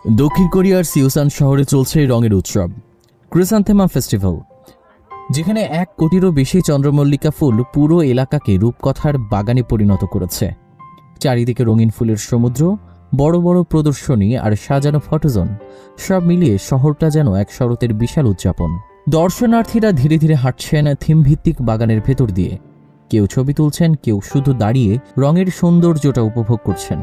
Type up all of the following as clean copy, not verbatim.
দক্ষিণ কোরিয়ার সিওসান শহরে চলছে রঙের উৎসব ক্রিসান্থেমা ফেস্টিভ্যাল, যেখানে 1 কোটিরও বেশি চন্দ্রমল্লিকা ফুল পুরো এলাকাকে রূপকথার বাগানে পরিণত করেছে। চারিদিকে রঙিন ফুলের সমুদ্র, বড় বড় প্রদর্শনী আর সাজানো ফটোজোন, সব মিলিয়ে শহরটা যেন এক শরতের বিশাল উদযাপন। দর্শনার্থীরা ধীরে ধীরে হাঁটছেন থিমভিত্তিক বাগানের ভেতর দিয়ে। কেউ ছবি তুলছেন, কেউ শুধু দাঁড়িয়ে রঙের সৌন্দর্যটা উপভোগ করছেন।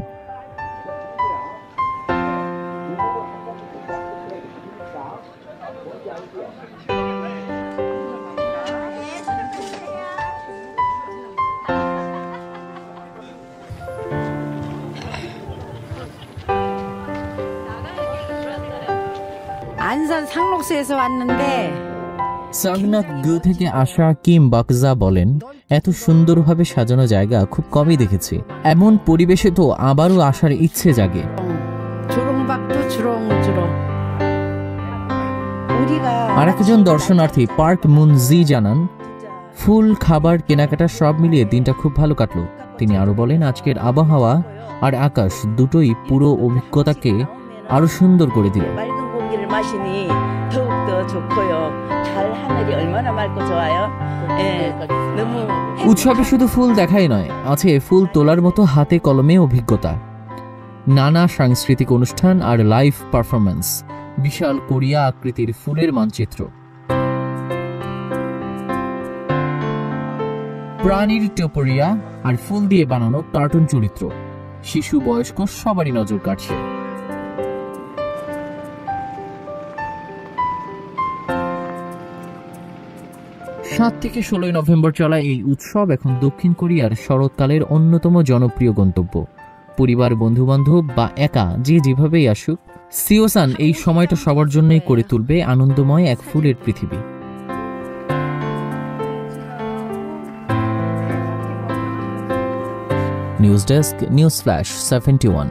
안산 상록수에서 왔는데 সাংনাক-gu থেকে আসা কিম বাকজা বলেন, এত সুন্দরভাবে সাজানো জায়গা খুব কমই দেখেছি। এমন পরিবেশে তো আবারও আসার ইচ্ছে জাগে। আরেকজন দর্শনার্থী পার্ক মুনজি জানান, ফুল, খাবার, কেনাকাটা সব মিলিয়ে দিনটা খুব ভালো কাটলো। তিনি আরো বলেন, আজকের আবহাওয়া আর আকাশ দুটোই পুরো অভিজ্ঞতাকে আরো সুন্দর করে দিল। 마시니 더욱더 좋고요. 달 하늘이 얼마나 맑고 좋아요. 너무 উৎসবে শুধু ফুল দেখাই নয়, আছে ফুল তোলার মতো হাতে কলমে অভিজ্ঞতা, নানা সাংস্কৃতিক অনুষ্ঠান আর লাইভ পারফরম্যান্স, বিশাল কোরিয়া আকৃতির ফুলের মানচিত্র, প্রাণীর টোপরিয়া আর ফুল দিয়ে বানানো কার্টুন চরিত্র, শিশু বয়স্ক সবারই নজর কাটছে। 7 থেকে 16 নভেম্বর চলা এই উৎসব এখন দক্ষিণ কোরিয়ার শরৎকালের অন্যতম জনপ্রিয় গন্তব্য। পরিবার, বন্ধুবান্ধব বা একা যে যেভাবেই আসুক, সিওসান এই সময়টা সবার জন্যই করে তুলবে আনন্দময় এক ফুলের পৃথিবী। News desk, news flash 71।